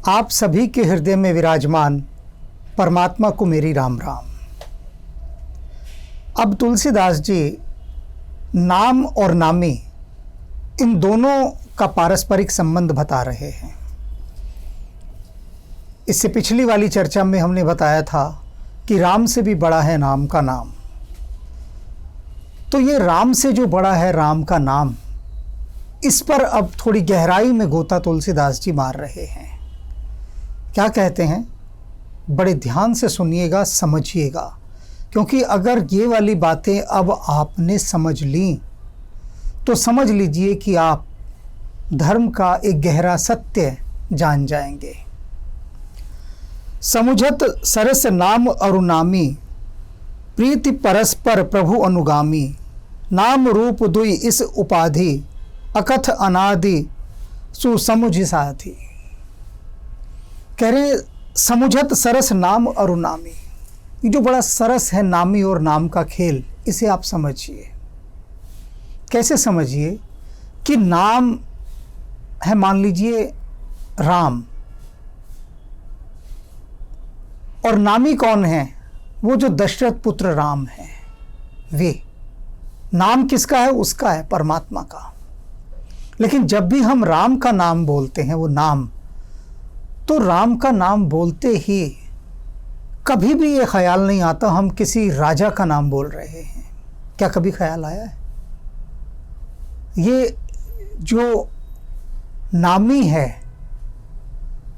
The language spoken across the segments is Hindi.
आप सभी के हृदय में विराजमान परमात्मा को मेरी राम राम। अब तुलसीदास जी नाम और नामी इन दोनों का पारस्परिक संबंध बता रहे हैं। इससे पिछली वाली चर्चा में हमने बताया था कि राम से भी बड़ा है नाम का नाम। तो ये राम से जो बड़ा है राम का नाम, इस पर अब थोड़ी गहराई में गोता तुलसीदास जी मार रहे हैं। क्या कहते हैं, बड़े ध्यान से सुनिएगा, समझिएगा, क्योंकि अगर ये वाली बातें अब आपने समझ ली तो समझ लीजिए कि आप धर्म का एक गहरा सत्य जान जाएंगे। समुझत सरस नाम अरुनामी, प्रीति परस्पर प्रभु अनुगामी, नाम रूप दुई इस उपाधि, अकथ अनादि सुसमुझ साथी। कह रहे समुझत सरस नाम अरुनामी, ये जो बड़ा सरस है नामी और नाम का खेल, इसे आप समझिए। कैसे समझिए कि नाम है, मान लीजिए राम, और नामी कौन है? वो जो दशरथ पुत्र राम है, वे। नाम किसका है? उसका है, परमात्मा का। लेकिन जब भी हम राम का नाम बोलते हैं, वो नाम, तो राम का नाम बोलते ही कभी भी ये ख्याल नहीं आता हम किसी राजा का नाम बोल रहे हैं। क्या कभी ख्याल आया है? ये जो नामी है,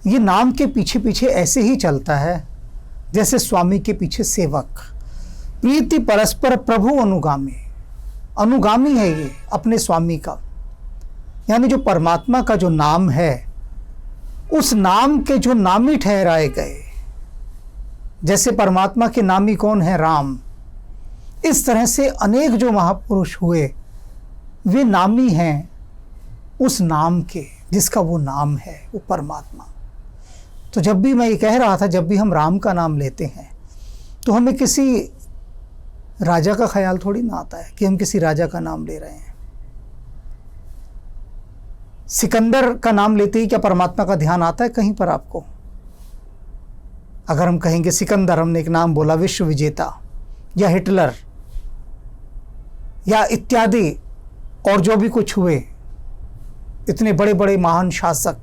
ये नाम के पीछे पीछे ऐसे ही चलता है जैसे स्वामी के पीछे सेवक। प्रीति परस्पर प्रभु अनुगामी, अनुगामी है ये अपने स्वामी का। यानी जो परमात्मा का जो नाम है, उस नाम के जो नामी ठहराए गए, जैसे परमात्मा के नामी कौन है? राम। इस तरह से अनेक जो महापुरुष हुए, वे नामी हैं उस नाम के जिसका वो नाम है, वो परमात्मा। तो जब भी मैं ये कह रहा था, जब भी हम राम का नाम लेते हैं तो हमें किसी राजा का ख्याल थोड़ी ना आता है कि हम किसी राजा का नाम ले रहे हैं। सिकंदर का नाम लेते ही क्या परमात्मा का ध्यान आता है कहीं पर आपको? अगर हम कहेंगे सिकंदर, हमने एक नाम बोला, विश्व विजेता, या हिटलर, या इत्यादि और जो भी कुछ हुए, इतने बड़े बड़े महान शासक,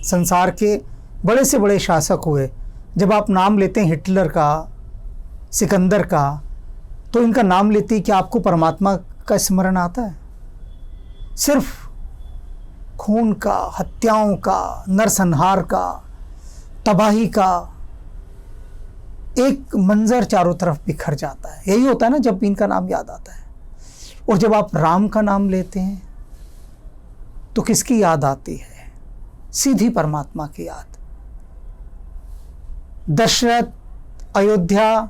संसार के बड़े से बड़े शासक हुए, जब आप नाम लेते हैं हिटलर का, सिकंदर का, तो इनका नाम लेते ही क्या आपको परमात्मा का स्मरण आता है? सिर्फ खून का, हत्याओं का, नरसंहार का, तबाही का एक मंजर चारों तरफ बिखर जाता है। यही होता है ना जब इनका नाम याद आता है। और जब आप राम का नाम लेते हैं तो किसकी याद आती है? सीधी परमात्मा की याद। दशरथ, अयोध्या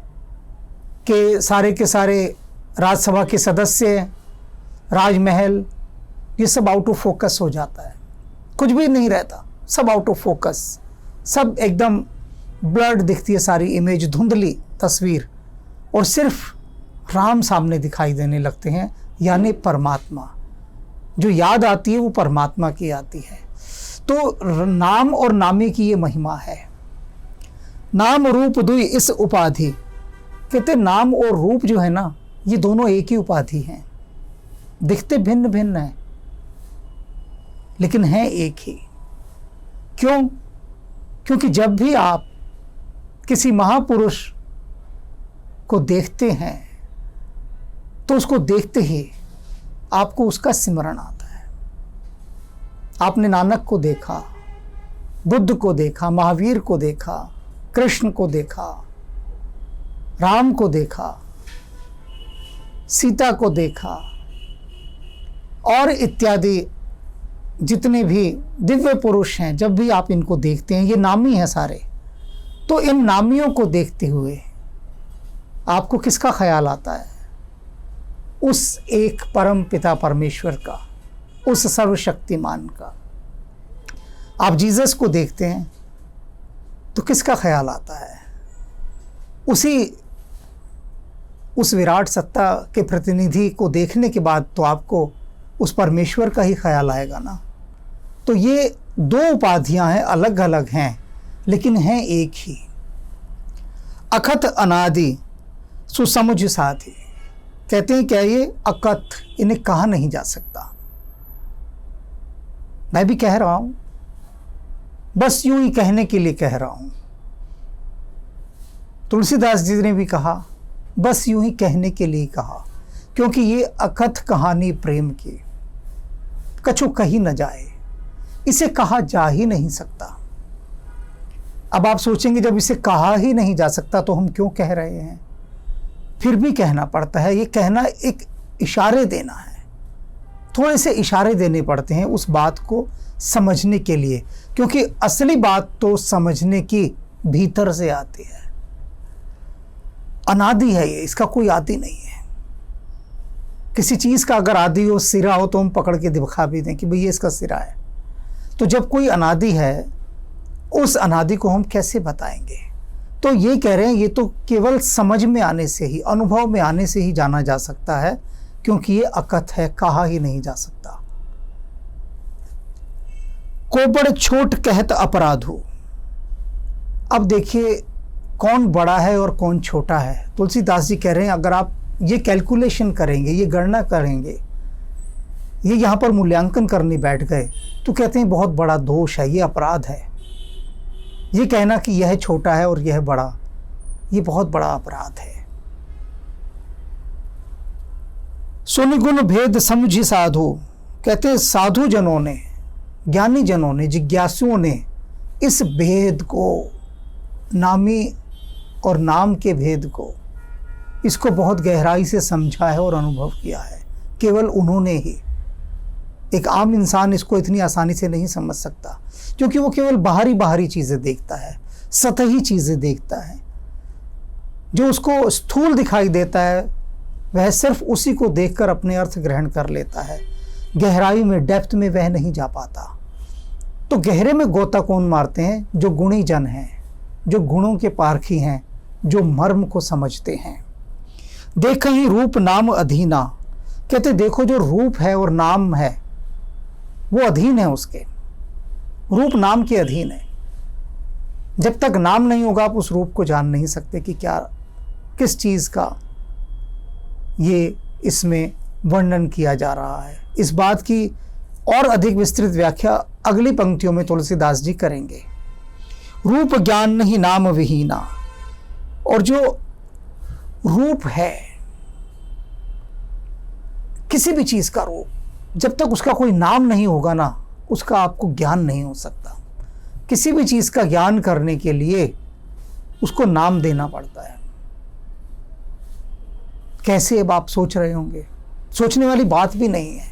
के सारे राज्यसभा के सदस्य, राजमहल, ये सब आउट ऑफ फोकस हो जाता है। कुछ भी नहीं रहता, सब आउट ऑफ फोकस, सब एकदम ब्लर्ड दिखती है सारी इमेज, धुंधली तस्वीर, और सिर्फ राम सामने दिखाई देने लगते हैं, यानी परमात्मा। जो याद आती है वो परमात्मा की आती है। तो नाम और नामी की ये महिमा है। नाम रूप दुई इस उपाधि, कहते नाम और रूप जो है ना, ये दोनों एक ही उपाधि हैं। दिखते भिन्न भिन्न हैं लेकिन हैं एक ही। क्यों? क्योंकि जब भी आप किसी महापुरुष को देखते हैं तो उसको देखते ही आपको उसका स्मरण आता है। आपने नानक को देखा, बुद्ध को देखा, महावीर को देखा, कृष्ण को देखा, राम को देखा, सीता को देखा, और इत्यादि जितने भी दिव्य पुरुष हैं, जब भी आप इनको देखते हैं, ये नामी हैं सारे। तो इन नामियों को देखते हुए आपको किसका ख्याल आता है? उस एक परम पिता परमेश्वर का, उस सर्वशक्तिमान का। आप जीसस को देखते हैं तो किसका ख्याल आता है? उस विराट सत्ता के प्रतिनिधि को देखने के बाद तो आपको उस परमेश्वर का ही ख्याल आएगा ना। तो ये दो उपाधियां हैं, अलग अलग हैं, लेकिन हैं एक ही। अकथ अनादि सुसमुझ साधि। कहते हैं क्या ये अकथ, इन्हें कहा नहीं जा सकता। मैं भी कह रहा हूं, बस यूं ही कहने के लिए कह रहा हूं। तुलसीदास जी ने भी कहा, बस यूं ही कहने के लिए कहा, क्योंकि ये अकथ कहानी प्रेम की, कछु कही न जाए, इसे कहा जा ही नहीं सकता। अब आप सोचेंगे जब इसे कहा ही नहीं जा सकता तो हम क्यों कह रहे हैं? फिर भी कहना पड़ता है। ये कहना एक इशारे देना है, थोड़े से इशारे देने पड़ते हैं उस बात को समझने के लिए, क्योंकि असली बात तो समझने की भीतर से आती है। अनादि है ये, इसका कोई आदि नहीं है। किसी चीज़ का अगर आदि हो, सिरा हो, तो हम पकड़ के दिखा भी दें कि भाई ये इसका सिरा है। तो जब कोई अनादि है, उस अनादि को हम कैसे बताएंगे? तो ये कह रहे हैं ये तो केवल समझ में आने से ही, अनुभव में आने से ही जाना जा सकता है, क्योंकि ये अकथ है, कहा ही नहीं जा सकता। को बड़ छोट कहत अपराधो। अब देखिए कौन बड़ा है और कौन छोटा है। तुलसीदास जी कह रहे हैं अगर आप ये कैलकुलेशन करेंगे, ये गणना करेंगे, ये यहाँ पर मूल्यांकन करने बैठ गए, तो कहते हैं बहुत बड़ा दोष है, ये अपराध है। ये कहना कि यह छोटा है और यह बड़ा, ये बहुत बड़ा अपराध है। सुनिगुण भेद समझी साधु। कहते हैं साधु जनों ने, ज्ञानी जनों ने, जिज्ञासुओं ने इस भेद को, नामी और नाम के भेद को, इसको बहुत गहराई से समझा है और अनुभव किया है। केवल उन्होंने ही। एक आम इंसान इसको इतनी आसानी से नहीं समझ सकता, क्योंकि वो केवल बाहरी चीज़ें देखता है, सतही चीज़ें देखता है। जो उसको स्थूल दिखाई देता है वह सिर्फ उसी को देखकर अपने अर्थ ग्रहण कर लेता है। गहराई में, डेप्थ में वह नहीं जा पाता। तो गहरे में गोता कौन मारते हैं? जो गुणी जन हैं, जो गुणों के पारखी हैं, जो मर्म को समझते हैं। देख ही रूप नाम अधीना। कहते देखो जो रूप है और नाम है वो अधीन है, उसके रूप नाम के अधीन है। जब तक नाम नहीं होगा आप उस रूप को जान नहीं सकते कि क्या, किस चीज़ का ये इसमें वर्णन किया जा रहा है। इस बात की और अधिक विस्तृत व्याख्या अगली पंक्तियों में तुलसीदास जी करेंगे। रूप ज्ञान नहीं नाम विहीना। और जो रूप है, किसी भी चीज़ का रूप, जब तक उसका कोई नाम नहीं होगा ना, उसका आपको ज्ञान नहीं हो सकता। किसी भी चीज़ का ज्ञान करने के लिए उसको नाम देना पड़ता है। कैसे, अब आप सोच रहे होंगे, सोचने वाली बात भी नहीं है।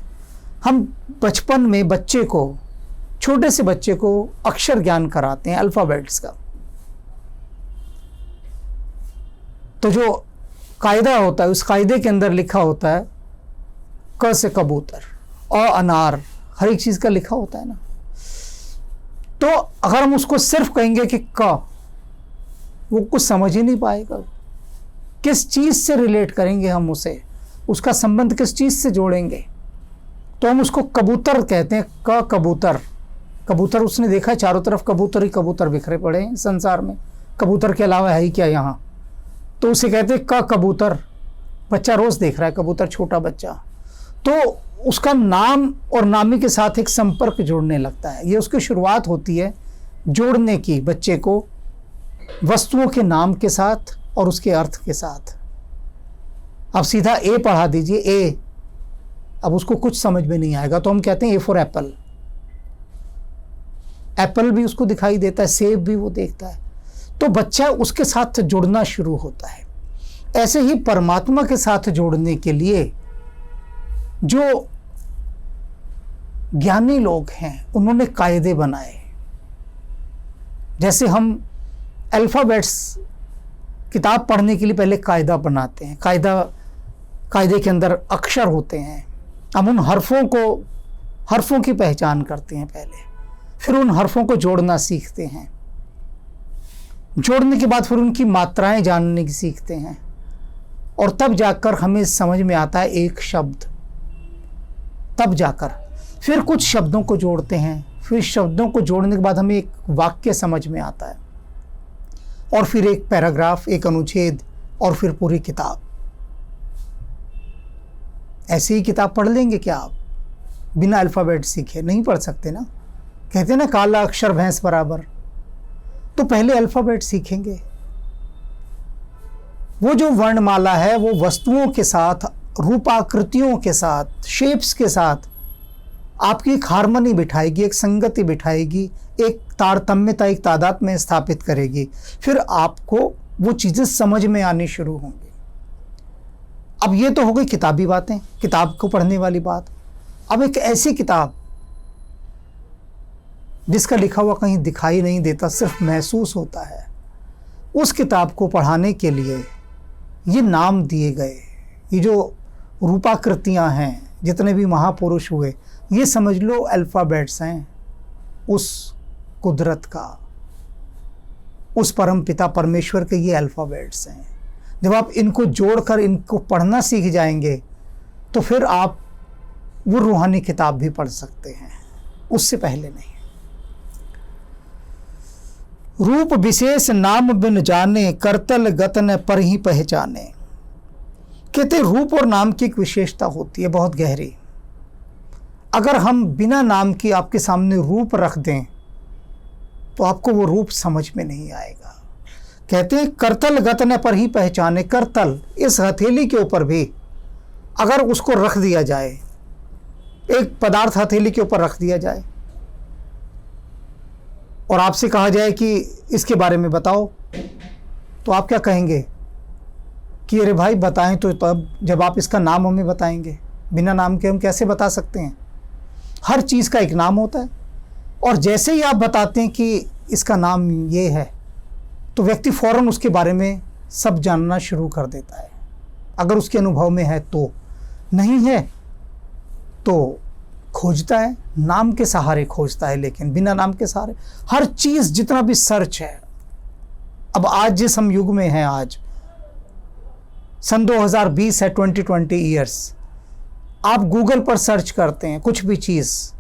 हम बचपन में बच्चे को, छोटे से बच्चे को अक्षर ज्ञान कराते हैं, अल्फ़ाबेट्स का। तो जो कायदा होता है, उस कायदे के अंदर लिखा होता है क से कबूतर, अ अनार, हर एक चीज़ का लिखा होता है ना। तो अगर हम उसको सिर्फ कहेंगे कि क, वो कुछ समझ ही नहीं पाएगा। किस चीज़ से रिलेट करेंगे हम उसे, उसका संबंध किस चीज़ से जोड़ेंगे? तो हम उसको कबूतर कहते हैं, क कबूतर। कबूतर उसने देखा है, चारों तरफ कबूतर ही कबूतर बिखरे पड़े हैं संसार में, कबूतर के अलावा है ही क्या यहाँ। तो उसे कहते हैं क कबूतर। बच्चा रोज़ देख रहा है कबूतर, छोटा बच्चा, तो उसका नाम और नामी के साथ एक संपर्क जोड़ने लगता है। ये उसकी शुरुआत होती है जोड़ने की, बच्चे को वस्तुओं के नाम के साथ और उसके अर्थ के साथ। अब सीधा ए पढ़ा दीजिए, ए, अब उसको कुछ समझ में नहीं आएगा, तो हम कहते हैं ए फॉर एप्पल। एप्पल भी उसको दिखाई देता है, सेब भी वो देखता है, तो बच्चा उसके साथ जुड़ना शुरू होता है। ऐसे ही परमात्मा के साथ जोड़ने के लिए जो ज्ञानी लोग हैं उन्होंने कायदे बनाए। जैसे हम अल्फ़ाबेट्स, किताब पढ़ने के लिए पहले कायदा बनाते हैं, कायदे के अंदर अक्षर होते हैं। हम उन हर्फों की पहचान करते हैं पहले, फिर उन हर्फों को जोड़ना सीखते हैं। जोड़ने के बाद फिर उनकी मात्राएं जानने की सीखते हैं, और तब जाकर हमें समझ में आता है एक शब्द। तब जाकर फिर कुछ शब्दों को जोड़ते हैं, फिर शब्दों को जोड़ने के बाद हमें एक वाक्य समझ में आता है, और फिर एक पैराग्राफ, एक अनुच्छेद, और फिर पूरी किताब। ऐसी ही किताब पढ़ लेंगे क्या आप बिना अल्फ़ाबेट सीखे? नहीं पढ़ सकते ना। कहते हैं ना, काला अक्षर भैंस बराबर। तो पहले अल्फ़ाबेट सीखेंगे। वो जो वर्णमाला है वो वस्तुओं के साथ, रूपाकृतियों के साथ, शेप्स के साथ आपकी एक हार्मनी बिठाएगी, एक संगति बिठाएगी, एक तारतम्यता, एक तादाद में स्थापित करेगी। फिर आपको वो चीज़ें समझ में आनी शुरू होंगी। अब ये तो हो गई किताबी बातें, किताब को पढ़ने वाली बात। अब एक ऐसी किताब जिसका लिखा हुआ कहीं दिखाई नहीं देता, सिर्फ महसूस होता है, उस किताब को पढ़ाने के लिए ये नाम दिए गए। ये जो रूपाकृतियाँ हैं, जितने भी महापुरुष हुए, ये समझ लो अल्फ़ाबेट्स हैं उस कुदरत का, उस परमपिता परमेश्वर के ये अल्फ़ाबेट्स हैं। जब आप इनको जोड़कर इनको पढ़ना सीख जाएंगे तो फिर आप वो रूहानी किताब भी पढ़ सकते हैं, उससे पहले नहीं। रूप विशेष नाम बिन जाने, करतल गतन पर ही पहचाने। कहते रूप और नाम की एक विशेषता होती है बहुत गहरी। अगर हम बिना नाम की आपके सामने रूप रख दें तो आपको वो रूप समझ में नहीं आएगा। कहते हैं करतल गतन पर ही पहचाने। करतल, इस हथेली के ऊपर भी अगर उसको रख दिया जाए, एक पदार्थ हथेली के ऊपर रख दिया जाए और आपसे कहा जाए कि इसके बारे में बताओ, तो आप क्या कहेंगे कि अरे भाई बताएं तो तब जब आप इसका नाम हमें बताएंगे। बिना नाम के हम कैसे बता सकते हैं? हर चीज़ का एक नाम होता है, और जैसे ही आप बताते हैं कि इसका नाम ये है तो व्यक्ति फ़ौरन उसके बारे में सब जानना शुरू कर देता है, अगर उसके अनुभव में है तो। नहीं है तो खोजता है, नाम के सहारे खोजता है, लेकिन बिना नाम के सहारे हर चीज़, जितना भी सर्च है। अब आज जिस हम युग में हैं, आज सन 2020 है, 2020 ईयर्स, आप गूगल पर सर्च करते हैं कुछ भी चीज़,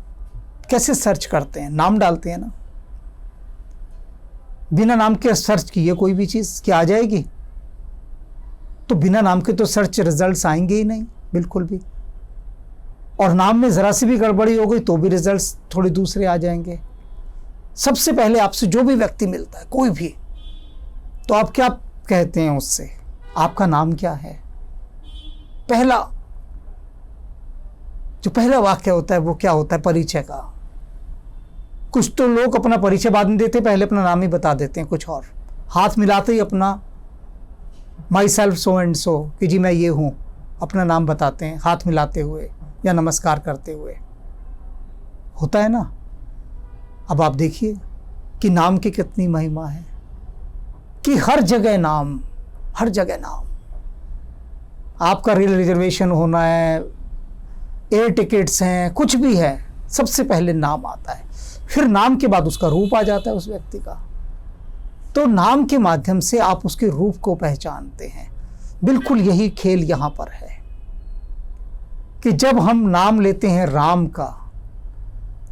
कैसे सर्च करते हैं? नाम डालते हैं ना। बिना नाम के सर्च किए कोई भी चीज़ क्या आ जाएगी? तो बिना नाम के तो सर्च रिजल्ट्स आएंगे ही नहीं, बिल्कुल भी। और नाम में ज़रा सी भी गड़बड़ी हो गई तो भी रिजल्ट्स थोड़े दूसरे आ जाएंगे। सबसे पहले आपसे जो भी व्यक्ति मिलता है, कोई भी, तो आप क्या कहते हैं उससे? आपका नाम क्या है? जो पहला वाक्य होता है वो क्या होता है? परिचय का। कुछ तो लोग अपना परिचय बाद में देते, पहले अपना नाम ही बता देते हैं कुछ और। हाथ मिलाते ही अपना my self so and so, कि जी मैं ये हूँ, अपना नाम बताते हैं हाथ मिलाते हुए या नमस्कार करते हुए। होता है ना। अब आप देखिए कि नाम की कितनी महिमा है, कि हर जगह नाम, हर जगह नाम। आपका रेल रिजर्वेशन होना है, एयर टिकट्स हैं, कुछ भी है, सबसे पहले नाम आता है। फिर नाम के बाद उसका रूप आ जाता है उस व्यक्ति का। तो नाम के माध्यम से आप उसके रूप को पहचानते हैं। बिल्कुल यही खेल यहाँ पर है कि जब हम नाम लेते हैं राम का,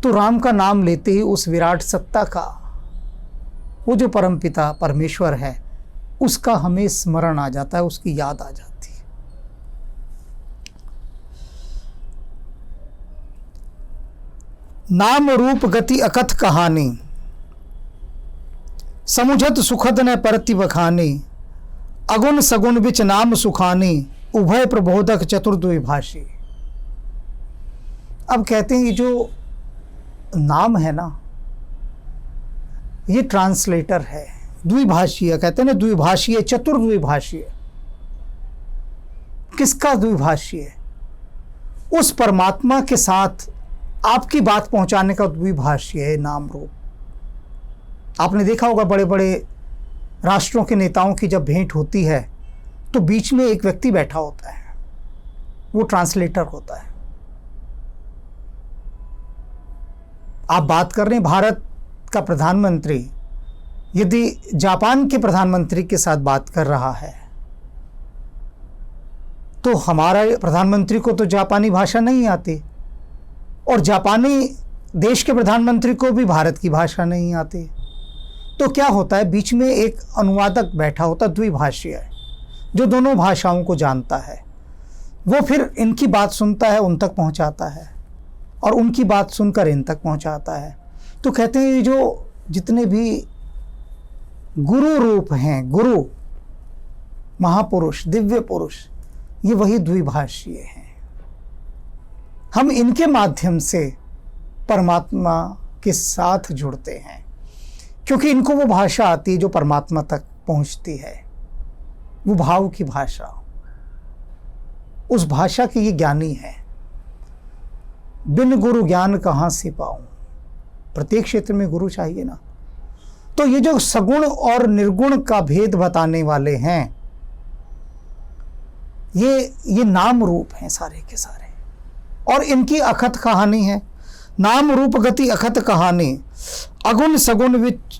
तो राम का नाम लेते ही उस विराट सत्ता का, वो जो परमपिता परमेश्वर है, उसका हमें स्मरण आ जाता है, उसकी याद आ जाती है। नाम रूप गति अकथ कहानी, समुझत सुखद न परति बखानी। अगुण सगुण बिच नाम सुखानी, उभय प्रबोधक चतुर्द्विभाषी। अब कहते हैं ये जो नाम है ना, ये ट्रांसलेटर है, द्विभाषीय। कहते हैं ना द्विभाषीय, चतुर्द्विभाषीय। किसका द्विभाषीय? उस परमात्मा के साथ आपकी बात पहुंचाने का द्विभाषीय है नाम रूप। आपने देखा होगा बड़े बड़े राष्ट्रों के नेताओं की जब भेंट होती है तो बीच में एक व्यक्ति बैठा होता है, वो ट्रांसलेटर होता है। आप बात कर रहे हैं भारत का प्रधानमंत्री यदि जापान के प्रधानमंत्री के साथ बात कर रहा है तो हमारा प्रधानमंत्री को तो जापानी भाषा नहीं आती, और जापानी देश के प्रधानमंत्री को भी भारत की भाषा नहीं आती, तो क्या होता है, बीच में एक अनुवादक बैठा होता, द्विभाषी है, जो दोनों भाषाओं को जानता है। वो फिर इनकी बात सुनता है, उन तक पहुंचाता है, और उनकी बात सुनकर इन तक पहुंचाता है। तो कहते हैं ये जो जितने भी गुरु रूप हैं, गुरु, महापुरुष, दिव्य पुरुष, ये वही द्विभाषीय हैं। हम इनके माध्यम से परमात्मा के साथ जुड़ते हैं, क्योंकि इनको वो भाषा आती है जो परमात्मा तक पहुंचती है, वो भाव की भाषा, उस भाषा के ये ज्ञानी है। बिन गुरु ज्ञान कहाँ से पाऊं, प्रत्येक क्षेत्र में गुरु चाहिए ना। तो ये जो सगुण और निर्गुण का भेद बताने वाले हैं, ये नाम रूप हैं सारे के सारे, और इनकी अखत कहानी है। नाम रूप गति अखत कहानी, अगुण सगुण विच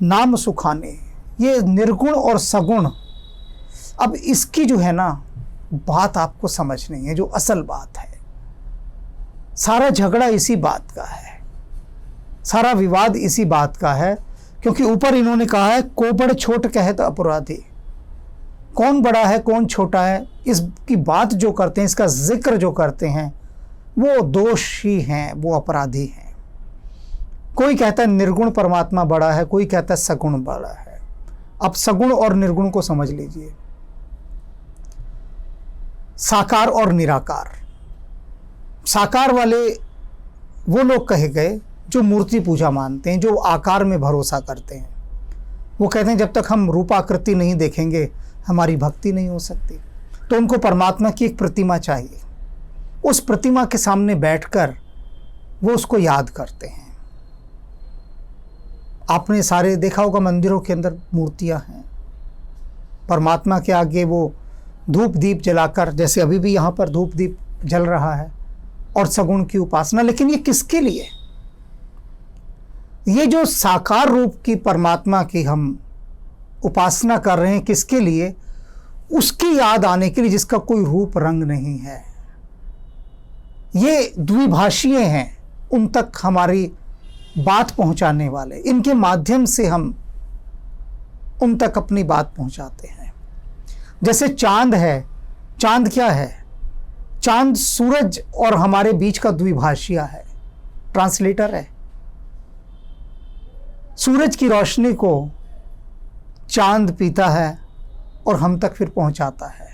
नाम सुखाने। ये निर्गुण और सगुण, अब इसकी जो है ना बात आपको समझनी है, जो असल बात है। सारा झगड़ा इसी बात का है, सारा विवाद इसी बात का है, क्योंकि ऊपर इन्होंने कहा है को बड़ छोट कहत अपराधी। कौन बड़ा है कौन छोटा है, इसकी बात जो करते हैं, इसका जिक्र जो करते हैं, वो दोषी हैं, वो अपराधी हैं। कोई कहता है निर्गुण परमात्मा बड़ा है, कोई कहता है सगुण बड़ा है। अब सगुण और निर्गुण को समझ लीजिए। साकार और निराकार, साकार वाले वो लोग कहे गए जो मूर्ति पूजा मानते हैं, जो आकार में भरोसा करते हैं। वो कहते हैं जब तक हम रूपाकृति नहीं देखेंगे हमारी भक्ति नहीं हो सकती। तो उनको परमात्मा की एक प्रतिमा चाहिए, उस प्रतिमा के सामने बैठकर वो उसको याद करते हैं। आपने सारे देखा होगा मंदिरों के अंदर मूर्तियां हैं, परमात्मा के आगे वो धूप दीप जलाकर, जैसे अभी भी यहाँ पर धूप दीप जल रहा है, और सगुण की उपासना। लेकिन ये किसके लिए? ये जो साकार रूप की परमात्मा की हम उपासना कर रहे हैं, किसके लिए? उसकी याद आने के लिए जिसका कोई रूप रंग नहीं है। ये द्विभाषीय हैं, उन तक हमारी बात पहुंचाने वाले, इनके माध्यम से हम उन तक अपनी बात पहुंचाते हैं। जैसे चांद है, चांद क्या है? चांद सूरज और हमारे बीच का द्विभाषीय है, ट्रांसलेटर है। सूरज की रोशनी को चांद पीता है और हम तक फिर पहुंचाता है।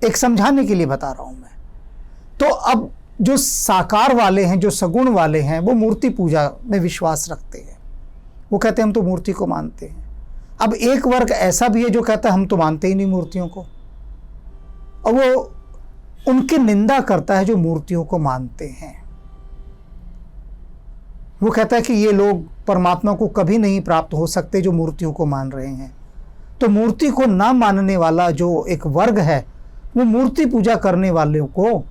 एक समझाने के लिए बता रहा हूं मैं। तो अब जो साकार वाले हैं, जो सगुण वाले हैं, वो मूर्ति पूजा में विश्वास रखते हैं। वो कहते हैं हम तो मूर्ति को मानते हैं। अब एक वर्ग ऐसा भी है जो कहता है हम तो मानते ही नहीं मूर्तियों को, और वो उनकी निंदा करता है जो मूर्तियों को मानते हैं। वो कहता है कि ये लोग परमात्मा को कभी नहीं प्राप्त हो सकते जो मूर्तियों को मान रहे हैं। तो मूर्ति को ना मानने वाला जो एक वर्ग है, वो मूर्ति पूजा करने वालों को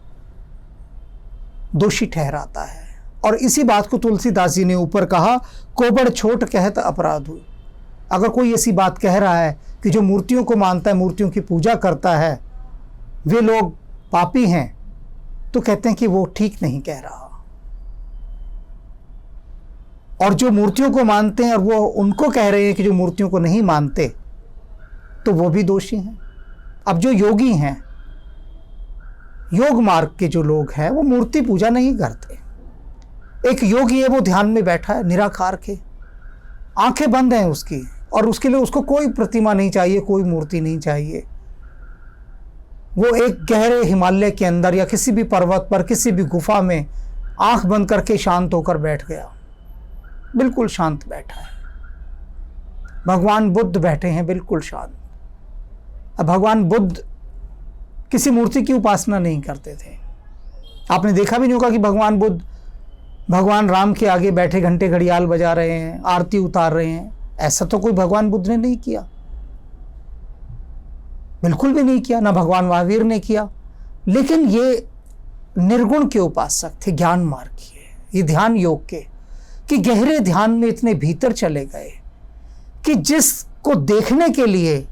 दोषी ठहराता है। और इसी बात को तुलसीदास जी ने ऊपर कहा, कोबड़ छोट कहत अपराधु। अगर कोई ऐसी बात कह रहा है कि जो मूर्तियों को मानता है, मूर्तियों की पूजा करता है, वे लोग पापी हैं, तो कहते हैं कि वो ठीक नहीं कह रहा। और जो मूर्तियों को मानते हैं और वो उनको कह रहे हैं कि जो मूर्तियों को नहीं मानते, तो वो भी दोषी हैं। अब जो योगी हैं, योग मार्ग के जो लोग हैं, वो मूर्ति पूजा नहीं करते। एक योगी है, वो ध्यान में बैठा है निराकार के, आंखें बंद हैं उसकी, और उसके लिए उसको कोई प्रतिमा नहीं चाहिए, कोई मूर्ति नहीं चाहिए। वो एक गहरे हिमालय के अंदर या किसी भी पर्वत पर, किसी भी गुफा में आंख बंद करके शांत होकर बैठ गया, बिल्कुल शांत बैठा है। भगवान बुद्ध बैठे हैं बिल्कुल शांत। अब भगवान बुद्ध किसी मूर्ति की उपासना नहीं करते थे। आपने देखा भी नहीं होगा कि भगवान बुद्ध भगवान राम के आगे बैठे घंटे घड़ियाल बजा रहे हैं, आरती उतार रहे हैं। ऐसा तो कोई भगवान बुद्ध ने नहीं किया, बिल्कुल भी नहीं किया, ना भगवान महावीर ने किया। लेकिन ये निर्गुण के उपासक थे, ज्ञान मार्ग के, ये ध्यान योग के, कि गहरे ध्यान में इतने भीतर चले गए कि जिसको देखने के लिए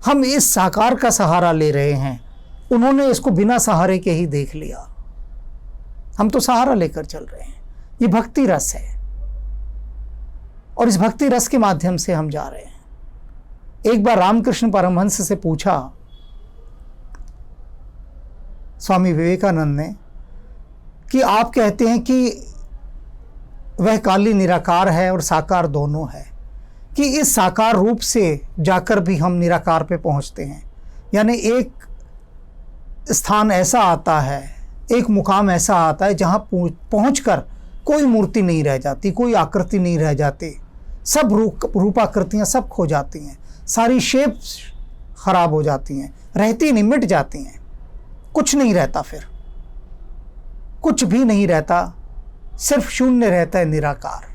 हम इस साकार का सहारा ले रहे हैं, उन्होंने इसको बिना सहारे के ही देख लिया। हम तो सहारा लेकर चल रहे हैं। ये भक्ति रस है और इस भक्ति रस के माध्यम से हम जा रहे हैं। एक बार रामकृष्ण परमहंस से पूछा स्वामी विवेकानंद ने कि आप कहते हैं कि वह काली निराकार है और साकार दोनों है, कि इस साकार रूप से जाकर भी हम निराकार पे पहुंचते हैं, यानी एक स्थान ऐसा आता है, एक मुकाम ऐसा आता है जहां पहुंचकर कोई मूर्ति नहीं रह जाती, कोई आकृति नहीं रह जाती, सब रूपाकृतियाँ सब खो जाती हैं, सारी शेप खराब हो जाती हैं, रहती नहीं, मिट जाती हैं, कुछ नहीं रहता, फिर कुछ भी नहीं रहता, सिर्फ शून्य रहता है, निराकार।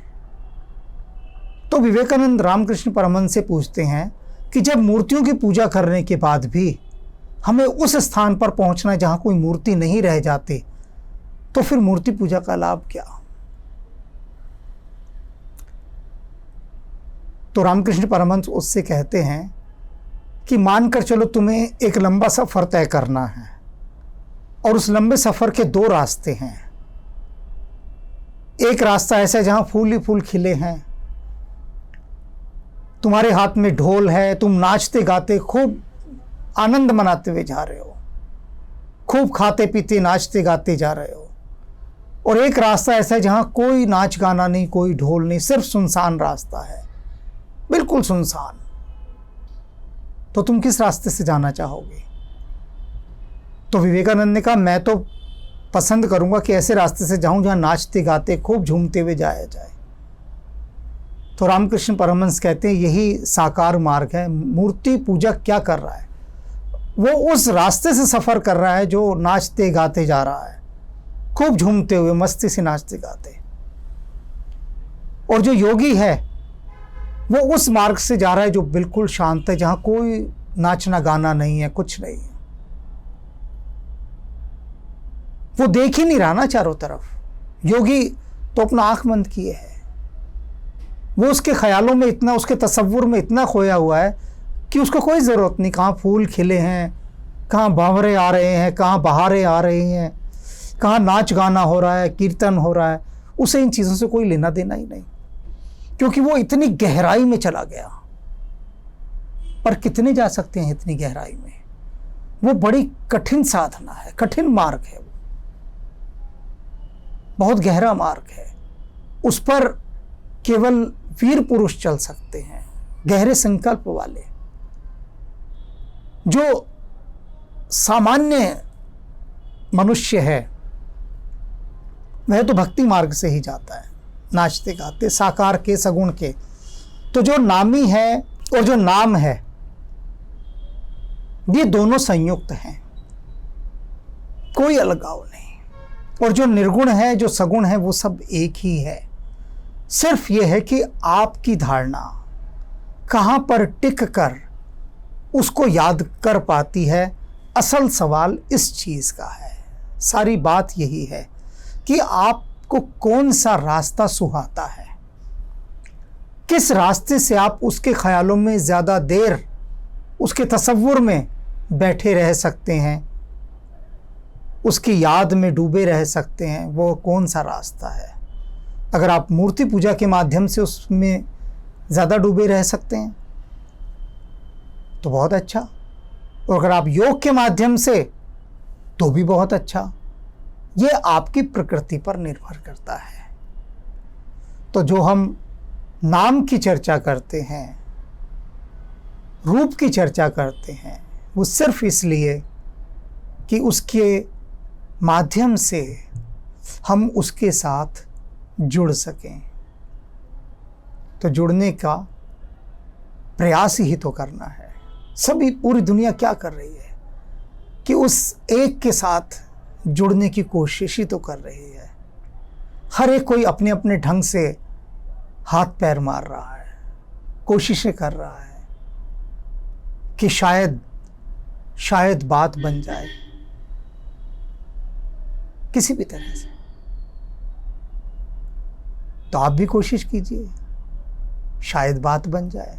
तो विवेकानंद रामकृष्ण परमहंस से पूछते हैं कि जब मूर्तियों की पूजा करने के बाद भी हमें उस स्थान पर पहुंचना है जहां कोई मूर्ति नहीं रह जाती, तो फिर मूर्ति पूजा का लाभ क्या? तो रामकृष्ण परमहंस उससे कहते हैं कि मानकर चलो तुम्हें एक लंबा सफर तय करना है और उस लंबे सफर के दो रास्ते हैं। एक रास्ता ऐसा है जहां फूल ही फूल खिले हैं, तुम्हारे हाथ में ढोल है, तुम नाचते गाते खूब आनंद मनाते हुए जा रहे हो, खूब खाते पीते नाचते गाते जा रहे हो। और एक रास्ता ऐसा है जहां कोई नाच गाना नहीं, कोई ढोल नहीं, सिर्फ सुनसान रास्ता है, बिल्कुल सुनसान। तो तुम किस रास्ते से जाना चाहोगे? तो विवेकानंद ने कहा मैं तो पसंद करूंगा कि ऐसे रास्ते से जाऊं जहां नाचते गाते खूब झूमते हुए जाया जाए। तो रामकृष्ण परमहंस कहते हैं यही साकार मार्ग है। मूर्ति पूजक क्या कर रहा है? वो उस रास्ते से सफर कर रहा है जो नाचते गाते जा रहा है, खूब झूमते हुए मस्ती से नाचते गाते। और जो योगी है वो उस मार्ग से जा रहा है जो बिल्कुल शांत है, जहां कोई नाचना गाना नहीं है, कुछ नहीं है। वो देख ही नहीं रहा ना चारों तरफ। योगी तो अपना आंख बंद किए है, वो उसके ख्यालों में इतना, उसके तसव्वुर में इतना खोया हुआ है कि उसको कोई ज़रूरत नहीं कहाँ फूल खिले हैं, कहाँ बावरे आ रहे हैं, कहाँ बहारें आ रही हैं, कहाँ नाच गाना हो रहा है, कीर्तन हो रहा है। उसे इन चीज़ों से कोई लेना देना ही नहीं, क्योंकि वो इतनी गहराई में चला गया। पर कितने जा सकते हैं इतनी गहराई में? वो बड़ी कठिन साधना है, कठिन मार्ग है, वो बहुत गहरा मार्ग है। उस पर केवल वीर पुरुष चल सकते हैं, गहरे संकल्प वाले। जो सामान्य मनुष्य है वह तो भक्ति मार्ग से ही जाता है, नाचते गाते, साकार के सगुण के। तो जो नामी है और जो नाम है ये दोनों संयुक्त हैं, कोई अलगाव नहीं। और जो निर्गुण है, जो सगुण है, वो सब एक ही है। सिर्फ ये है कि आपकी धारणा कहाँ पर टिक कर उसको याद कर पाती है। असल सवाल इस चीज़ का है, सारी बात यही है कि आपको कौन सा रास्ता सुहाता है, किस रास्ते से आप उसके ख्यालों में ज़्यादा देर, उसके तसव्वुर में बैठे रह सकते हैं, उसकी याद में डूबे रह सकते हैं, वो कौन सा रास्ता है। अगर आप मूर्ति पूजा के माध्यम से उसमें ज़्यादा डूबे रह सकते हैं तो बहुत अच्छा, और अगर आप योग के माध्यम से तो भी बहुत अच्छा। ये आपकी प्रकृति पर निर्भर करता है। तो जो हम नाम की चर्चा करते हैं, रूप की चर्चा करते हैं, वो सिर्फ इसलिए कि उसके माध्यम से हम उसके साथ जुड़ सकें। तो जुड़ने का प्रयास ही तो करना है। सभी, पूरी दुनिया क्या कर रही है कि उस एक के साथ जुड़ने की कोशिश ही तो कर रही है। हर एक कोई अपने अपने ढंग से हाथ पैर मार रहा है, कोशिशें कर रहा है कि शायद बात बन जाए किसी भी तरह से। तो आप भी कोशिश कीजिए, शायद बात बन जाए।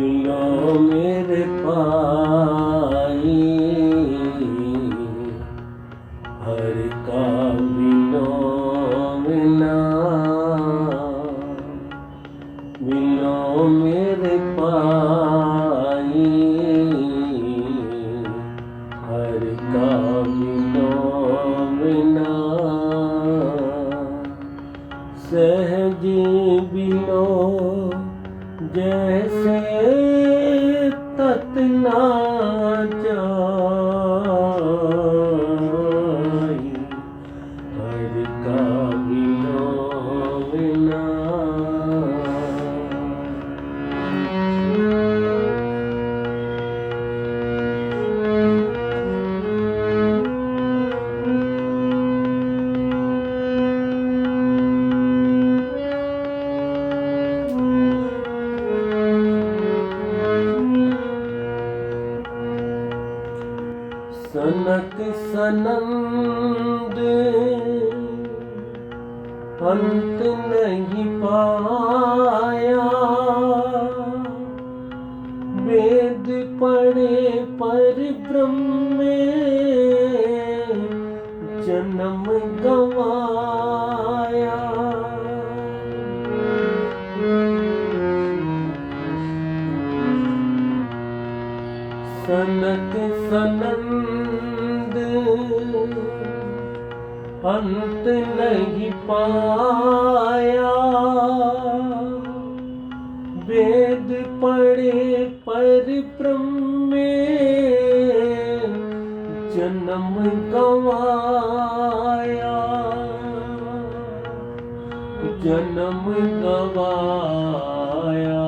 मिलो मेरे पाई, हर का मिलो मिला, मिलो मेरे पाई, हर का मिलो मिला, सहज बिलो जैसे तत ना जाई, हर का बिलो बिना। सनक सनंद अंत नहीं पाया, वेद पढ़े पर ब्रह्म में जन्म गवाया। सनक सनंद अंत नहीं पाया, वेद पढ़े पर ब्रह्म में जन्म गवाया, जन्म गवाया।